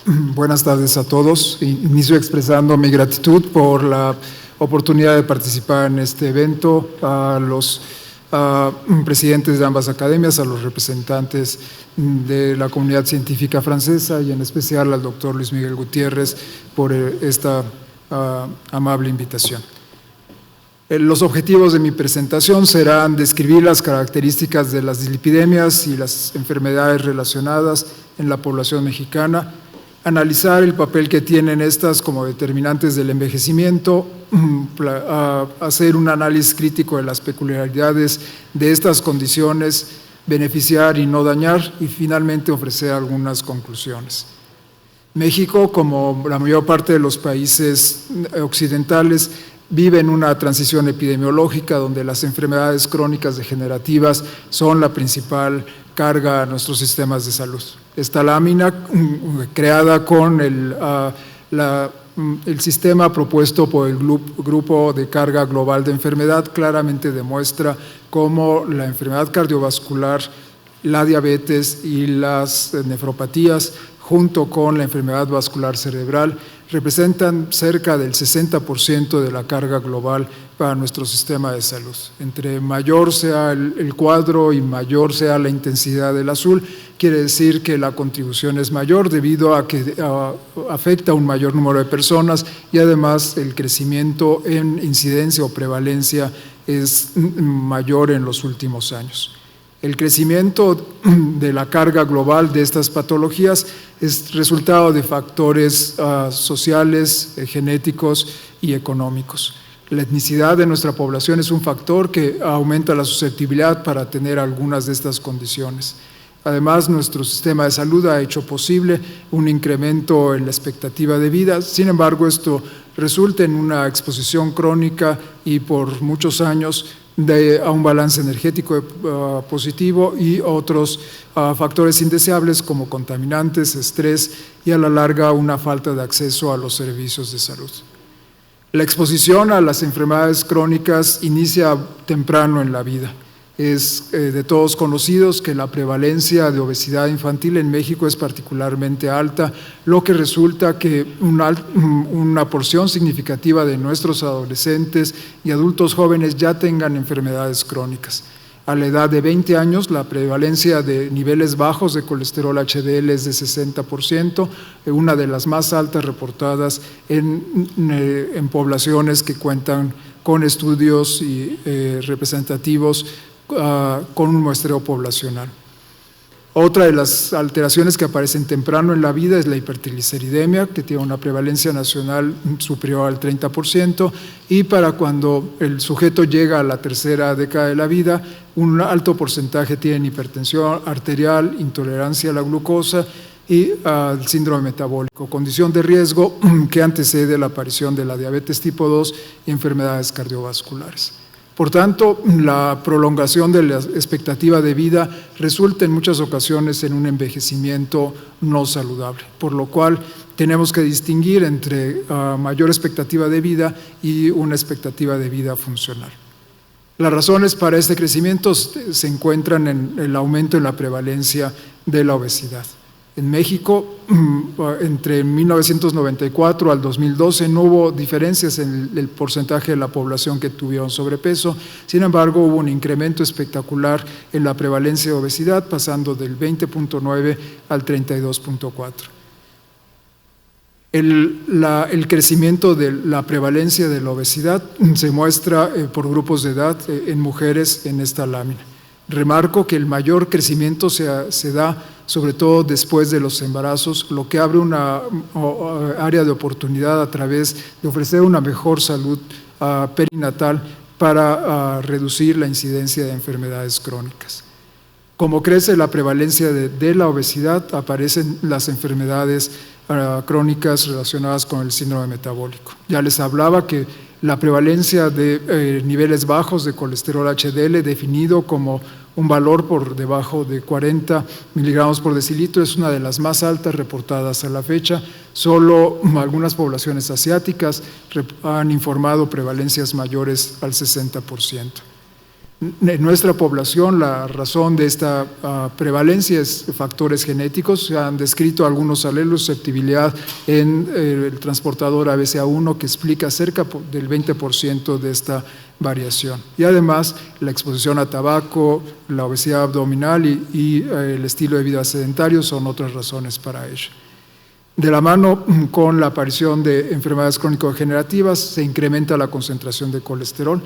Buenas tardes a todos. Inicio expresando mi gratitud por la oportunidad de participar en este evento, a los presidentes de ambas academias, a los representantes de la comunidad científica francesa y en especial al doctor Luis Miguel Gutiérrez por esta amable invitación. Los objetivos de mi presentación serán describir las características de las dislipidemias y las enfermedades relacionadas en la población mexicana, analizar el papel que tienen estas como determinantes del envejecimiento, hacer un análisis crítico de las peculiaridades de estas condiciones, beneficiar y no dañar, y finalmente ofrecer algunas conclusiones. México, como la mayor parte de los países occidentales, vive en una transición epidemiológica donde las enfermedades crónicas degenerativas son la principal carga a nuestros sistemas de salud. Esta lámina, creada con el sistema propuesto por el Grupo de Carga Global de Enfermedad, claramente demuestra cómo la enfermedad cardiovascular, la diabetes y las nefropatías, junto con la enfermedad vascular cerebral, representan cerca del 60% de la carga global para nuestro sistema de salud. Entre mayor sea el cuadro y mayor sea la intensidad del azul, quiere decir que la contribución es mayor debido a que afecta a un mayor número de personas y además el crecimiento en incidencia o prevalencia es mayor en los últimos años. El crecimiento de la carga global de estas patologías es resultado de factores sociales, genéticos y económicos. La etnicidad de nuestra población es un factor que aumenta la susceptibilidad para tener algunas de estas condiciones. Además, nuestro sistema de salud ha hecho posible un incremento en la expectativa de vida. Sin embargo, esto resulta en una exposición crónica y por muchos años a un balance energético positivo y otros factores indeseables como contaminantes, estrés y a la larga una falta de acceso a los servicios de salud. La exposición a las enfermedades crónicas inicia temprano en la vida. Es de todos conocidos que la prevalencia de obesidad infantil en México es particularmente alta, lo que resulta que una porción significativa de nuestros adolescentes y adultos jóvenes ya tengan enfermedades crónicas. A la edad de 20 años, la prevalencia de niveles bajos de colesterol HDL es de 60%, una de las más altas reportadas en poblaciones que cuentan con estudios representativos con un muestreo poblacional. Otra de las alteraciones que aparecen temprano en la vida es la hipertrigliceridemia, que tiene una prevalencia nacional superior al 30%, y para cuando el sujeto llega a la tercera década de la vida, un alto porcentaje tienen hipertensión arterial, intolerancia a la glucosa y el síndrome metabólico, condición de riesgo que antecede la aparición de la diabetes tipo 2 y enfermedades cardiovasculares. Por tanto, la prolongación de la expectativa de vida resulta en muchas ocasiones en un envejecimiento no saludable, por lo cual tenemos que distinguir entre mayor expectativa de vida y una expectativa de vida funcional. Las razones para este crecimiento se encuentran en el aumento en la prevalencia de la obesidad. En México, entre 1994 al 2012 no hubo diferencias en el porcentaje de la población que tuvieron sobrepeso, sin embargo hubo un incremento espectacular en la prevalencia de obesidad, pasando del 20.9 al 32.4. El crecimiento de la prevalencia de la obesidad se muestra por grupos de edad en mujeres en esta lámina. Remarco que el mayor crecimiento se da sobre todo después de los embarazos, lo que abre una área de oportunidad a través de ofrecer una mejor salud perinatal para reducir la incidencia de enfermedades crónicas. Como crece la prevalencia de la obesidad, aparecen las enfermedades crónicas relacionadas con el síndrome metabólico. Ya les hablaba que la prevalencia de niveles bajos de colesterol HDL, definido como un valor por debajo de 40 miligramos por decilitro, es una de las más altas reportadas a la fecha. Solo algunas poblaciones asiáticas han informado prevalencias mayores al 60%. En nuestra población, la razón de esta prevalencia es factores genéticos. Se han descrito algunos alelos, susceptibilidad en el transportador ABCA1 que explica cerca del 20% de esta variación. Y además, la exposición a tabaco, la obesidad abdominal y el estilo de vida sedentario son otras razones para ello. De la mano con la aparición de enfermedades crónico-degenerativas, se incrementa la concentración de colesterol.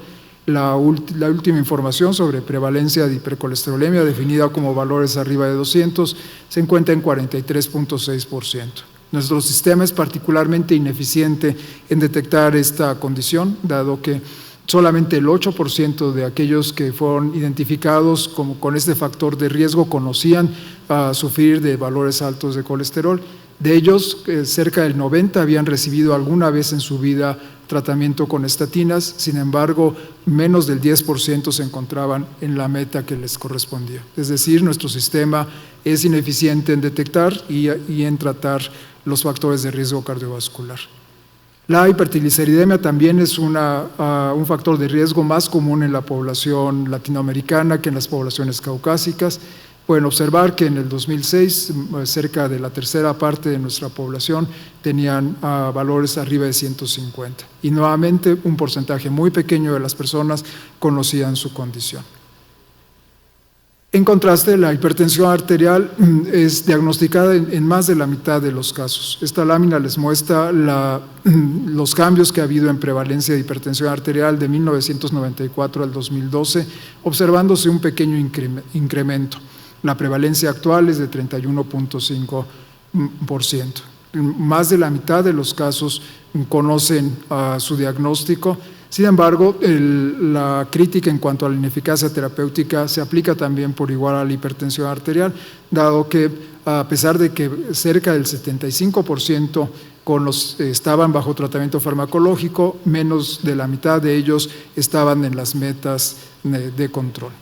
La última información sobre prevalencia de hipercolesterolemia, definida como valores arriba de 200, se encuentra en 43.6%. Nuestro sistema es particularmente ineficiente en detectar esta condición, dado que solamente el 8% de aquellos que fueron identificados con este factor de riesgo conocían sufrir de valores altos de colesterol. De ellos, cerca del 90% habían recibido alguna vez en su vida tratamiento con estatinas, sin embargo, menos del 10% se encontraban en la meta que les correspondía. Es decir, nuestro sistema es ineficiente en detectar y en tratar los factores de riesgo cardiovascular. La hipertrigliceridemia también es un factor de riesgo más común en la población latinoamericana que en las poblaciones caucásicas. Pueden observar que en el 2006 cerca de la tercera parte de nuestra población tenían valores arriba de 150 y nuevamente un porcentaje muy pequeño de las personas conocían su condición. En contraste, la hipertensión arterial es diagnosticada en más de la mitad de los casos. Esta lámina les muestra los cambios que ha habido en prevalencia de hipertensión arterial de 1994 al 2012, observándose un pequeño incremento. La prevalencia actual es de 31.5%. Más de la mitad de los casos conocen su diagnóstico. Sin embargo, la crítica en cuanto a la ineficacia terapéutica se aplica también por igual a la hipertensión arterial, dado que a pesar de que cerca del 75% estaban bajo tratamiento farmacológico, menos de la mitad de ellos estaban en las metas de control.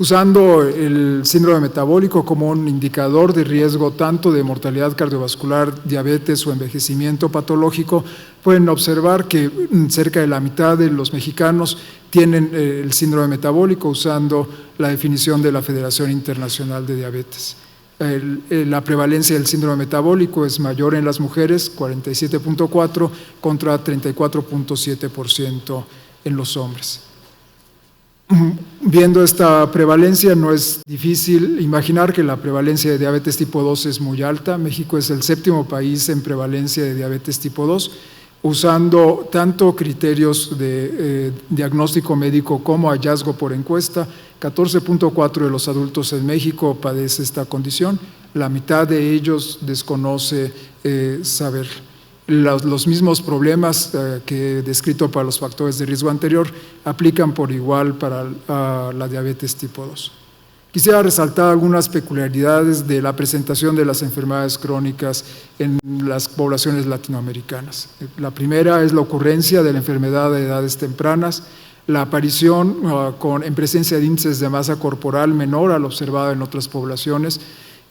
Usando el síndrome metabólico como un indicador de riesgo tanto de mortalidad cardiovascular, diabetes o envejecimiento patológico, pueden observar que cerca de la mitad de los mexicanos tienen el síndrome metabólico usando la definición de la Federación Internacional de Diabetes. La prevalencia del síndrome metabólico es mayor en las mujeres, 47.4% contra 34.7% en los hombres. Viendo esta prevalencia, no es difícil imaginar que la prevalencia de diabetes tipo 2 es muy alta. México es el 7º país en prevalencia de diabetes tipo 2, usando tanto criterios de diagnóstico médico como hallazgo por encuesta. 14.4% de los adultos en México padece esta condición, la mitad de ellos desconoce saber. Los mismos problemas que he descrito para los factores de riesgo anterior aplican por igual para la diabetes tipo 2. Quisiera resaltar algunas peculiaridades de la presentación de las enfermedades crónicas en las poblaciones latinoamericanas. La primera es la ocurrencia de la enfermedad a edades tempranas, la aparición en presencia de índices de masa corporal menor al observado en otras poblaciones.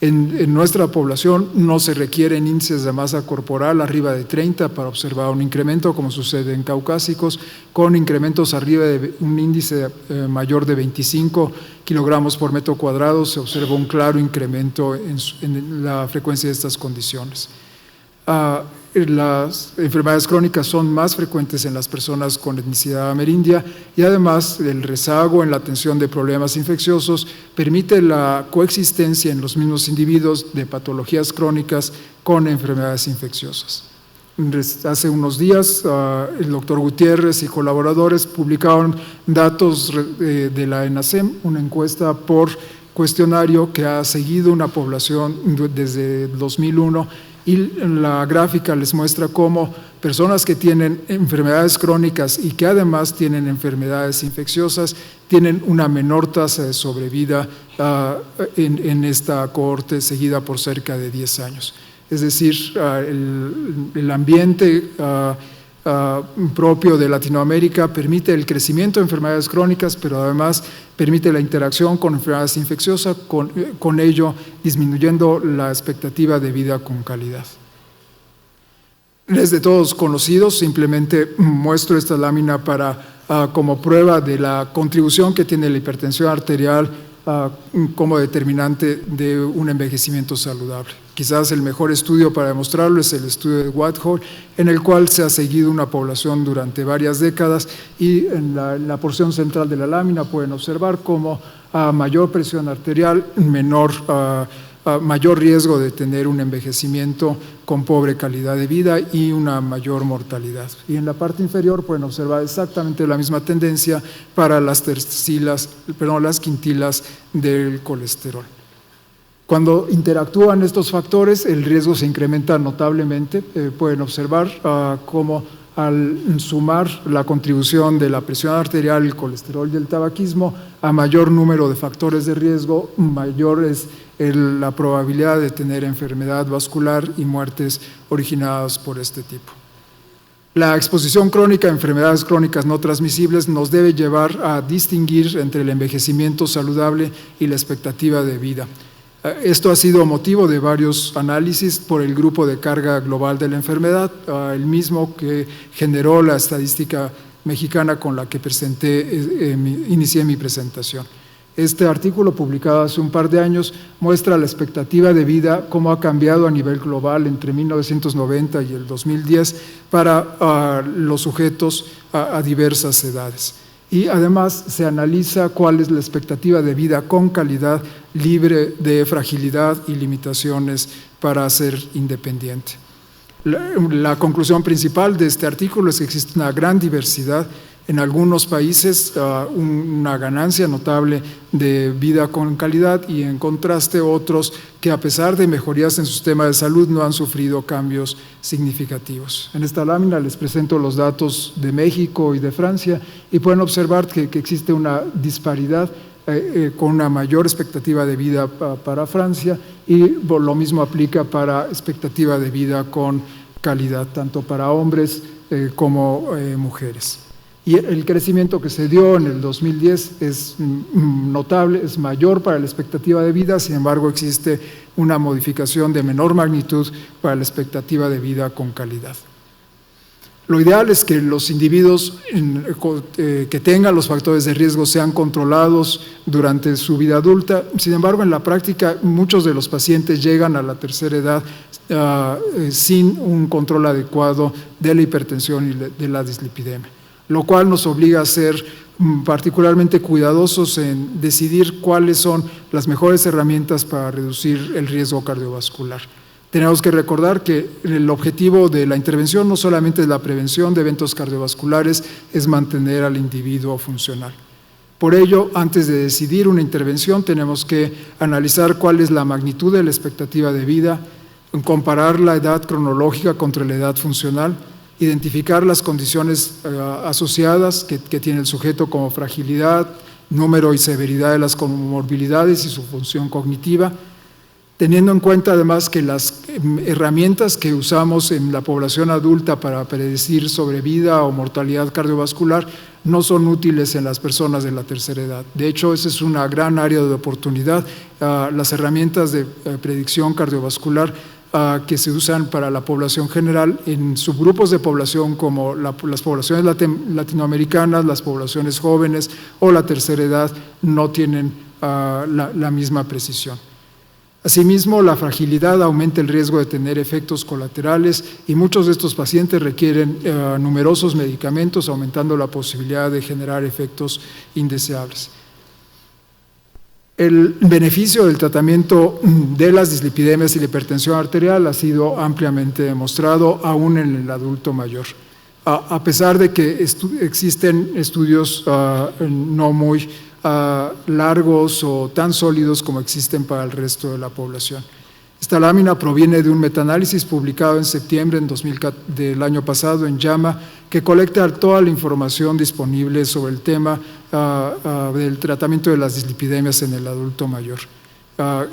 En nuestra población no se requieren índices de masa corporal arriba de 30 para observar un incremento, como sucede en caucásicos, con incrementos arriba de un índice mayor de 25 kilogramos por metro cuadrado, se observa un claro incremento en la frecuencia de estas condiciones. Las enfermedades crónicas son más frecuentes en las personas con etnicidad amerindia y además el rezago en la atención de problemas infecciosos permite la coexistencia en los mismos individuos de patologías crónicas con enfermedades infecciosas. Hace unos días el doctor Gutiérrez y colaboradores publicaron datos de la ENASEM, una encuesta por cuestionario que ha seguido una población desde 2001 y la gráfica les muestra cómo personas que tienen enfermedades crónicas y que además tienen enfermedades infecciosas tienen una menor tasa de sobrevida en esta cohorte seguida por cerca de 10 años. Es decir, el ambiente propio de Latinoamérica permite el crecimiento de enfermedades crónicas, pero además permite la interacción con enfermedades infecciosas, con ello disminuyendo la expectativa de vida con calidad. Es de todos conocidos, simplemente muestro esta lámina para como prueba de la contribución que tiene la hipertensión arterial como determinante de un envejecimiento saludable. Quizás el mejor estudio para demostrarlo es el estudio de Whitehall, en el cual se ha seguido una población durante varias décadas y en la porción central de la lámina pueden observar cómo a mayor presión arterial, mayor riesgo de tener un envejecimiento con pobre calidad de vida y una mayor mortalidad. Y en la parte inferior pueden observar exactamente la misma tendencia para las quintilas del colesterol. Cuando interactúan estos factores, el riesgo se incrementa notablemente. Pueden observar cómo al sumar la contribución de la presión arterial, el colesterol y el tabaquismo, a mayor número de factores de riesgo, mayor es la probabilidad de tener enfermedad vascular y muertes originadas por este tipo. La exposición crónica a enfermedades crónicas no transmisibles nos debe llevar a distinguir entre el envejecimiento saludable y la expectativa de vida. Esto ha sido motivo de varios análisis por el Grupo de Carga Global de la Enfermedad, el mismo que generó la estadística mexicana con la que inicié mi presentación. Este artículo, publicado hace un par de años, muestra la expectativa de vida, cómo ha cambiado a nivel global entre 1990 y el 2010 para los sujetos a diversas edades. Y además se analiza cuál es la expectativa de vida con calidad, libre de fragilidad y limitaciones para ser independiente. La conclusión principal de este artículo es que existe una gran diversidad. En algunos países una ganancia notable de vida con calidad y en contraste otros que a pesar de mejorías en su sistema de salud no han sufrido cambios significativos. En esta lámina les presento los datos de México y de Francia y pueden observar que existe una disparidad con una mayor expectativa de vida para Francia y lo mismo aplica para expectativa de vida con calidad, tanto para hombres como mujeres. Y el crecimiento que se dio en el 2010 es notable, es mayor para la expectativa de vida, sin embargo existe una modificación de menor magnitud para la expectativa de vida con calidad. Lo ideal es que los individuos que tengan los factores de riesgo sean controlados durante su vida adulta, sin embargo en la práctica muchos de los pacientes llegan a la tercera edad sin un control adecuado de la hipertensión y de la dislipidemia, lo cual nos obliga a ser particularmente cuidadosos en decidir cuáles son las mejores herramientas para reducir el riesgo cardiovascular. Tenemos que recordar que el objetivo de la intervención no solamente es la prevención de eventos cardiovasculares, es mantener al individuo funcional. Por ello, antes de decidir una intervención, tenemos que analizar cuál es la magnitud de la expectativa de vida, comparar la edad cronológica contra la edad funcional, identificar las condiciones asociadas que tiene el sujeto como fragilidad, número y severidad de las comorbilidades y su función cognitiva, teniendo en cuenta además que las herramientas que usamos en la población adulta para predecir sobrevida o mortalidad cardiovascular no son útiles en las personas de la tercera edad. De hecho, esa es una gran área de oportunidad. Las herramientas de predicción cardiovascular que se usan para la población general en subgrupos de población como las poblaciones latinoamericanas, las poblaciones jóvenes o la tercera edad no tienen la misma precisión. Asimismo, la fragilidad aumenta el riesgo de tener efectos colaterales y muchos de estos pacientes requieren numerosos medicamentos, aumentando la posibilidad de generar efectos indeseables. El beneficio del tratamiento de las dislipidemias y la hipertensión arterial ha sido ampliamente demostrado aún en el adulto mayor. A pesar de que existen estudios no muy largos o tan sólidos como existen para el resto de la población. Esta lámina proviene de un metaanálisis publicado en septiembre del año pasado en JAMA, que colecta toda la información disponible sobre el tema del tratamiento de las dislipidemias en el adulto mayor.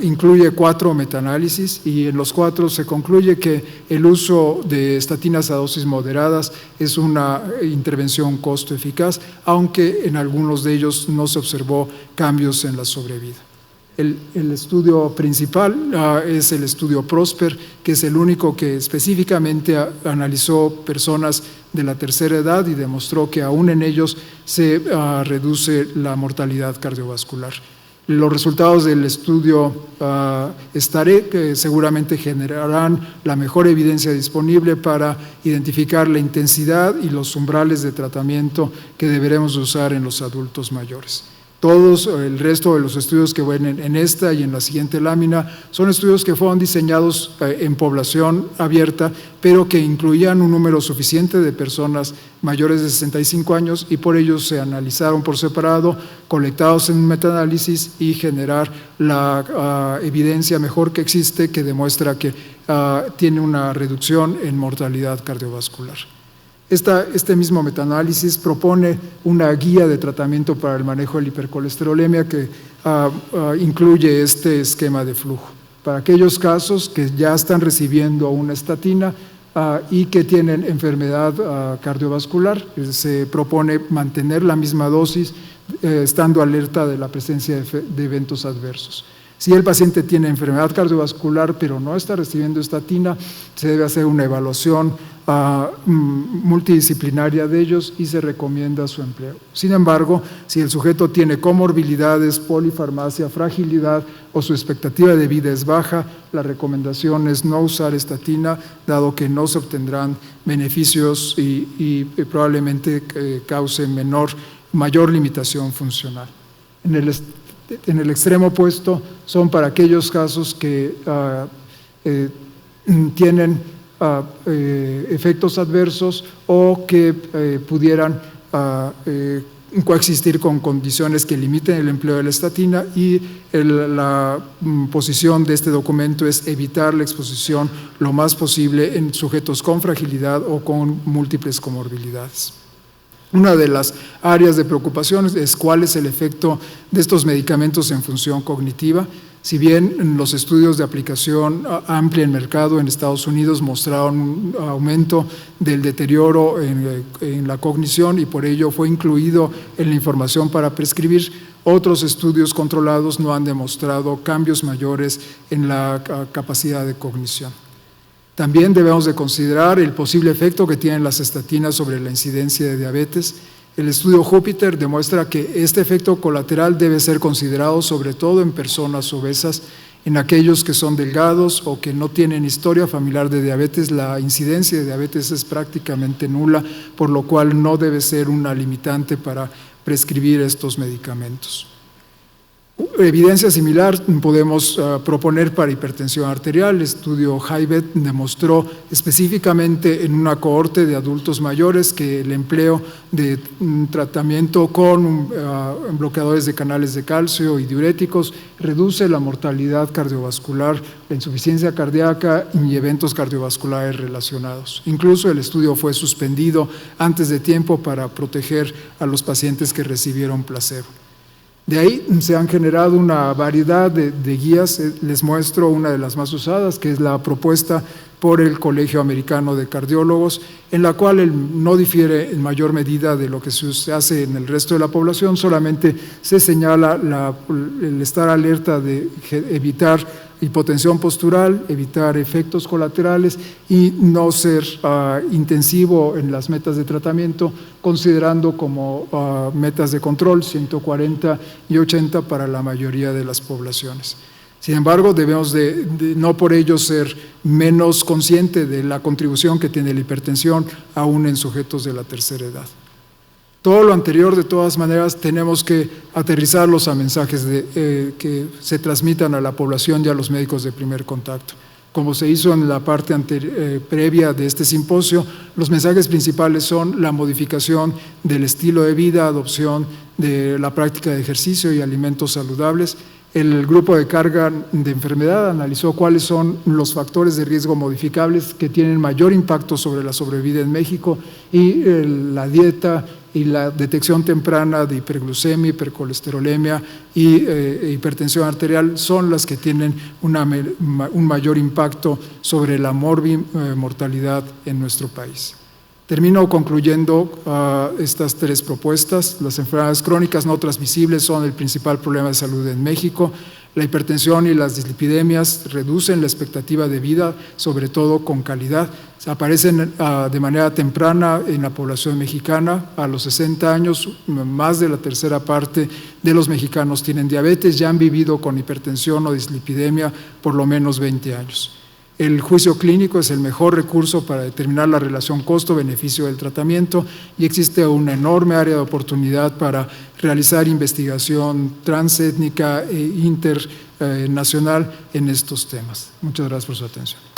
Incluye 4 metaanálisis y en los 4 se concluye que el uso de estatinas a dosis moderadas es una intervención costo eficaz, aunque en algunos de ellos no se observó cambios en la sobrevida. El estudio principal es el estudio PROSPER, que es el único que específicamente analizó personas de la tercera edad y demostró que aún en ellos se reduce la mortalidad cardiovascular. Los resultados del estudio STARE que seguramente generarán la mejor evidencia disponible para identificar la intensidad y los umbrales de tratamiento que deberemos usar en los adultos mayores. Todos el resto de los estudios que ven en esta y en la siguiente lámina son estudios que fueron diseñados en población abierta, pero que incluían un número suficiente de personas mayores de 65 años y por ello se analizaron por separado, colectados en un metaanálisis y generar la evidencia mejor que existe que demuestra que tiene una reducción en mortalidad cardiovascular. Este mismo metaanálisis propone una guía de tratamiento para el manejo de la hipercolesterolemia que incluye este esquema de flujo. Para aquellos casos que ya están recibiendo una estatina y que tienen enfermedad cardiovascular, se propone mantener la misma dosis estando alerta de la presencia de eventos adversos. Si el paciente tiene enfermedad cardiovascular pero no está recibiendo estatina, se debe hacer una evaluación multidisciplinaria de ellos y se recomienda su empleo. Sin embargo, si el sujeto tiene comorbilidades, polifarmacia, fragilidad o su expectativa de vida es baja, la recomendación es no usar estatina, dado que no se obtendrán beneficios y probablemente cause mayor limitación funcional. En el extremo opuesto son para aquellos casos que tienen efectos adversos o que pudieran coexistir con condiciones que limiten el empleo de la estatina y la posición de este documento es evitar la exposición lo más posible en sujetos con fragilidad o con múltiples comorbilidades. Una de las áreas de preocupación es cuál es el efecto de estos medicamentos en función cognitiva. Si bien los estudios de aplicación amplia en mercado en Estados Unidos mostraron un aumento del deterioro en la cognición y por ello fue incluido en la información para prescribir, otros estudios controlados no han demostrado cambios mayores en la capacidad de cognición. También debemos de considerar el posible efecto que tienen las estatinas sobre la incidencia de diabetes. El estudio Júpiter demuestra que este efecto colateral debe ser considerado sobre todo en personas obesas. En aquellos que son delgados o que no tienen historia familiar de diabetes, la incidencia de diabetes es prácticamente nula, por lo cual no debe ser una limitante para prescribir estos medicamentos. Evidencia similar podemos proponer para hipertensión arterial. El estudio HIBET demostró específicamente en una cohorte de adultos mayores que el empleo de tratamiento con bloqueadores de canales de calcio y diuréticos reduce la mortalidad cardiovascular, la insuficiencia cardíaca y eventos cardiovasculares relacionados. Incluso el estudio fue suspendido antes de tiempo para proteger a los pacientes que recibieron placebo. De ahí se han generado una variedad de guías. Les muestro una de las más usadas, que es la propuesta por el Colegio Americano de Cardiólogos, en la cual no difiere en mayor medida de lo que se hace en el resto de la población, solamente se señala el estar alerta de evitar hipotensión postural, evitar efectos colaterales y no ser intensivo en las metas de tratamiento, considerando como metas de control 140 y 80 para la mayoría de las poblaciones. Sin embargo, debemos de no por ello ser menos conscientes de la contribución que tiene la hipertensión aún en sujetos de la tercera edad. Todo lo anterior, de todas maneras, tenemos que aterrizarlos a mensajes que se transmitan a la población y a los médicos de primer contacto. Como se hizo en la parte previa de este simposio, los mensajes principales son la modificación del estilo de vida, adopción de la práctica de ejercicio y alimentos saludables. El grupo de carga de enfermedad analizó cuáles son los factores de riesgo modificables que tienen mayor impacto sobre la sobrevida en México y la dieta y la detección temprana de hiperglucemia, hipercolesterolemia y hipertensión arterial son las que tienen un mayor impacto sobre la mortalidad en nuestro país. Termino concluyendo estas tres propuestas. Las enfermedades crónicas no transmisibles son el principal problema de salud en México. La hipertensión y las dislipidemias reducen la expectativa de vida, sobre todo con calidad. Aparecen de manera temprana en la población mexicana. A los 60 años, más de la tercera parte de los mexicanos tienen diabetes, ya han vivido con hipertensión o dislipidemia por lo menos 20 años. El juicio clínico es el mejor recurso para determinar la relación costo-beneficio del tratamiento y existe una enorme área de oportunidad para realizar investigación transétnica e internacional en estos temas. Muchas gracias por su atención.